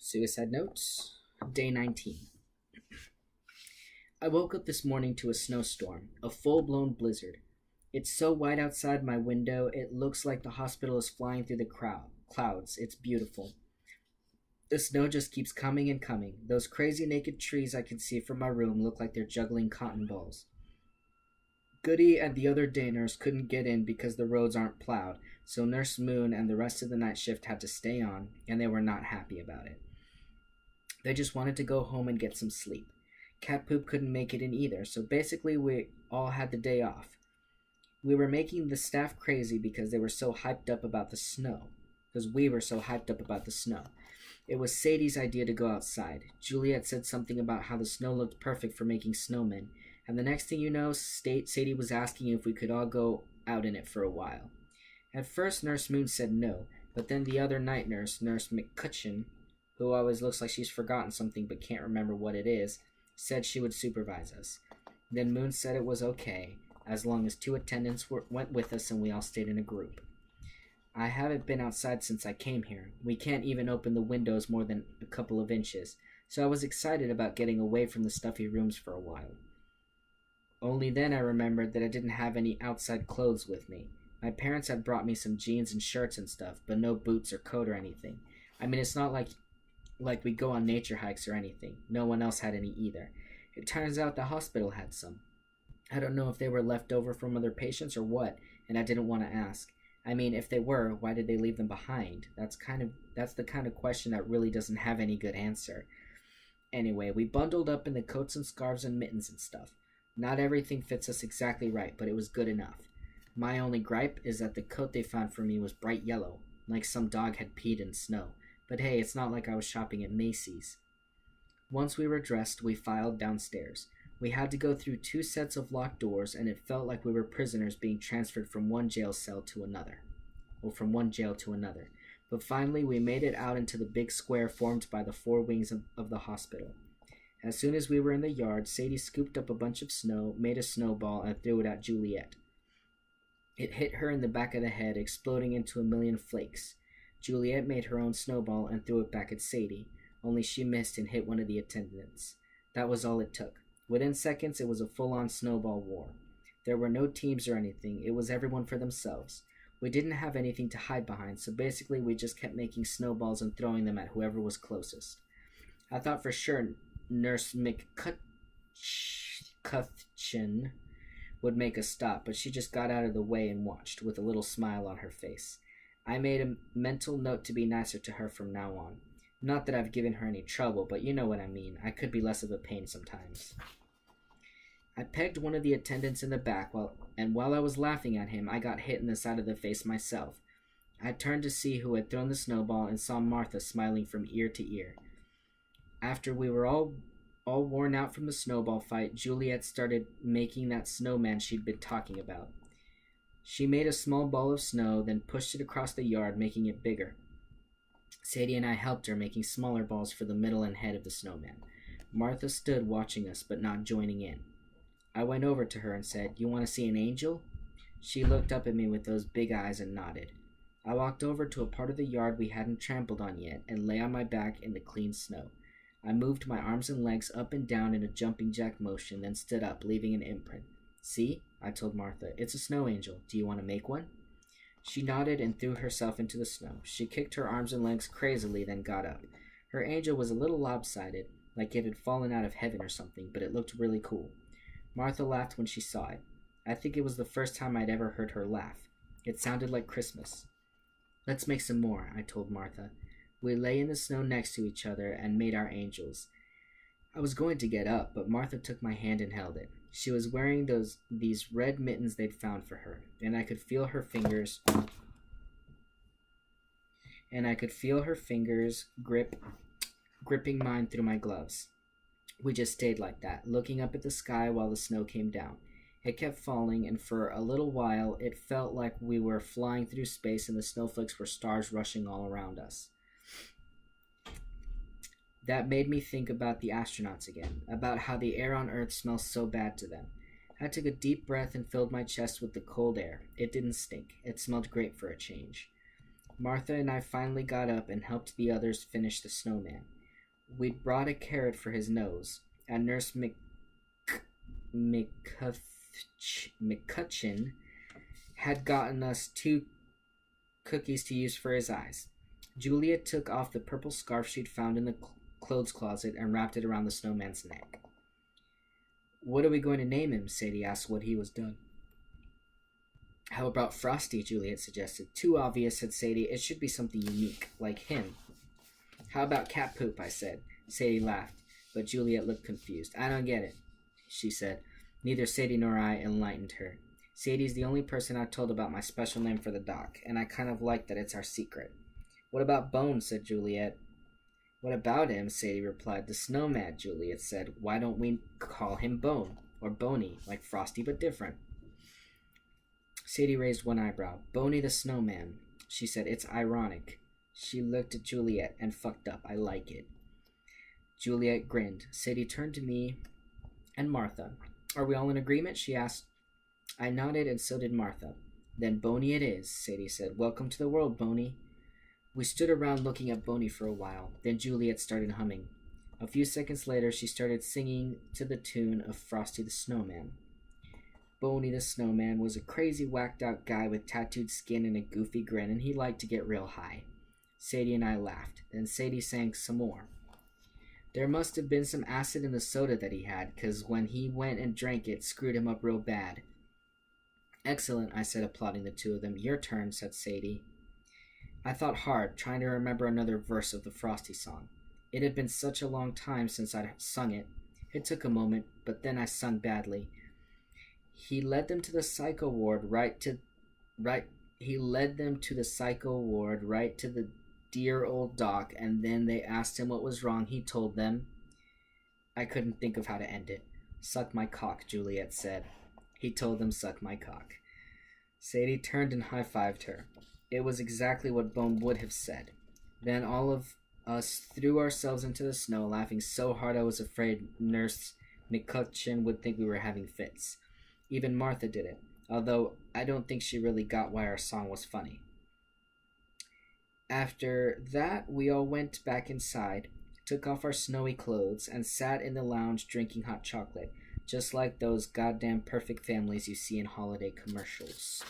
Suicide Notes, Day 19. I woke up this morning to a snowstorm, a full-blown blizzard. It's so white outside my window, it looks like the hospital is flying through the clouds. It's beautiful. The snow just keeps coming and coming. Those crazy naked trees I can see from my room look like they're juggling cotton balls. Goody and the other day nurse couldn't get in because the roads aren't plowed, so Nurse Moon and the rest of the night shift had to stay on, and they were not happy about it. They just wanted to go home and get some sleep. Cat Poop couldn't make it in either, so basically we all had the day off. We were making the staff crazy because they were so hyped up about the snow. Because we were so hyped up about the snow. It was Sadie's idea to go outside. Juliet said something about how the snow looked perfect for making snowmen, and the next thing you know, Sadie was asking if we could all go out in it for a while. At first, Nurse Moon said no, but then the other night nurse, Nurse McCutcheon, who always looks like she's forgotten something but can't remember what it is, said she would supervise us. Then Moon said it was okay, as long as 2 attendants went with us and we all stayed in a group. I haven't been outside since I came here. We can't even open the windows more than a couple of inches, so I was excited about getting away from the stuffy rooms for a while. Only then I remembered that I didn't have any outside clothes with me. My parents had brought me some jeans and shirts and stuff, but no boots or coat or anything. I mean, it's not like we go on nature hikes or anything. No one else had any either. It turns out the hospital had some. I don't know if they were left over from other patients or what, and I didn't want to ask. I mean, if they were, why did they leave them behind? That's the kind of question that really doesn't have any good answer. Anyway, we bundled up in the coats and scarves and mittens and stuff. Not everything fits us exactly right, but it was good enough. My only gripe is that the coat they found for me was bright yellow, like some dog had peed in snow. But hey, it's not like I was shopping at Macy's. Once we were dressed, we filed downstairs. We had to go through 2 sets of locked doors, and it felt like we were prisoners being transferred from one jail cell to another. Or from one jail to another. But finally, we made it out into the big square formed by the 4 wings of the hospital. As soon as we were in the yard, Sadie scooped up a bunch of snow, made a snowball, and threw it at Juliet. It hit her in the back of the head, exploding into a million flakes. Juliet made her own snowball and threw it back at Sadie, only she missed and hit one of the attendants. That was all it took. Within seconds, it was a full-on snowball war. There were no teams or anything. It was everyone for themselves. We didn't have anything to hide behind, so basically we just kept making snowballs and throwing them at whoever was closest. I thought for sure Nurse McCutcheon would make us stop, but she just got out of the way and watched, with a little smile on her face. I made a mental note to be nicer to her from now on. Not that I've given her any trouble, but you know what I mean. I could be less of a pain sometimes. I pegged one of the attendants in the back, while I was laughing at him, I got hit in the side of the face myself. I turned to see who had thrown the snowball and saw Martha smiling from ear to ear. After we were all worn out from the snowball fight, Juliet started making that snowman she'd been talking about. She made a small ball of snow, then pushed it across the yard, making it bigger. Sadie and I helped her, making smaller balls for the middle and head of the snowman. Martha stood watching us, but not joining in. I went over to her and said, "You want to see an angel?" She looked up at me with those big eyes and nodded. I walked over to a part of the yard we hadn't trampled on yet and lay on my back in the clean snow. I moved my arms and legs up and down in a jumping jack motion, then stood up, leaving an imprint. "See?" I told Martha. "It's a snow angel. Do you want to make one?" She nodded and threw herself into the snow. She kicked her arms and legs crazily, then got up. Her angel was a little lopsided, like it had fallen out of heaven or something, but it looked really cool. Martha laughed when she saw it. I think it was the first time I'd ever heard her laugh. It sounded like Christmas. "Let's make some more," I told Martha. We lay in the snow next to each other and made our angels. I was going to get up, but Martha took my hand and held it. She was wearing these red mittens they'd found for her, and I could feel her fingers gripping mine through my gloves. We just stayed like that, looking up at the sky while the snow came down. It kept falling, and for a little while it felt like we were flying through space and the snowflakes were stars rushing all around us. That made me think about the astronauts again, about how the air on Earth smells so bad to them. I took a deep breath and filled my chest with the cold air. It didn't stink. It smelled great for a change. Martha and I finally got up and helped the others finish the snowman. We'd brought a carrot for his nose, and Nurse McCutcheon had gotten us 2 cookies to use for his eyes. Juliet took off the purple scarf she'd found in the clothes closet and wrapped it around the snowman's neck. What are we going to name him? Sadie asked when he was done. How about Frosty? Juliet suggested. Too obvious, said Sadie. It should be something unique, like him. How about cat poop? I said. Sadie laughed, but Juliet looked confused. I don't get it, she said. Neither Sadie nor I enlightened her. Sadie's the only person I told about my special name for the doc, and I kind of like that it's our secret. What about Bone? Said Juliet. What about him? Sadie replied. The Snowman, Juliet said. Why don't we call him Bone, or Boney, like Frosty but different? Sadie raised one eyebrow. Boney the Snowman, she said. It's ironic. She looked at Juliet and fucked up. I like it. Juliet grinned. Sadie turned to me and Martha. Are we all in agreement? She asked. I nodded, and so did Martha. Then Boney it is, Sadie said. Welcome to the world, Boney. We stood around looking at Boney for a while. Then Juliet started humming. A few seconds later, she started singing to the tune of Frosty the Snowman. Boney the Snowman was a crazy, whacked-out guy with tattooed skin and a goofy grin, and he liked to get real high. Sadie and I laughed. Then Sadie sang some more. There must have been some acid in the soda that he had, 'cause when he went and drank it, screwed him up real bad. Excellent, I said, applauding the two of them. Your turn, said Sadie. I thought hard, trying to remember another verse of the Frosty Song. It had been such a long time since I'd sung it. It took a moment, but then I sung badly. He led them to the psycho ward, right to the dear old doc, and then they asked him what was wrong. He told them. I couldn't think of how to end it. Suck my cock, Juliet said. He told them, suck my cock. Sadie turned and high-fived her. It was exactly what Bone would have said. Then all of us threw ourselves into the snow, laughing so hard I was afraid Nurse McCutcheon would think we were having fits. Even Martha did it, although I don't think she really got why our song was funny. After that, we all went back inside, took off our snowy clothes, and sat in the lounge drinking hot chocolate, just like those goddamn perfect families you see in holiday commercials.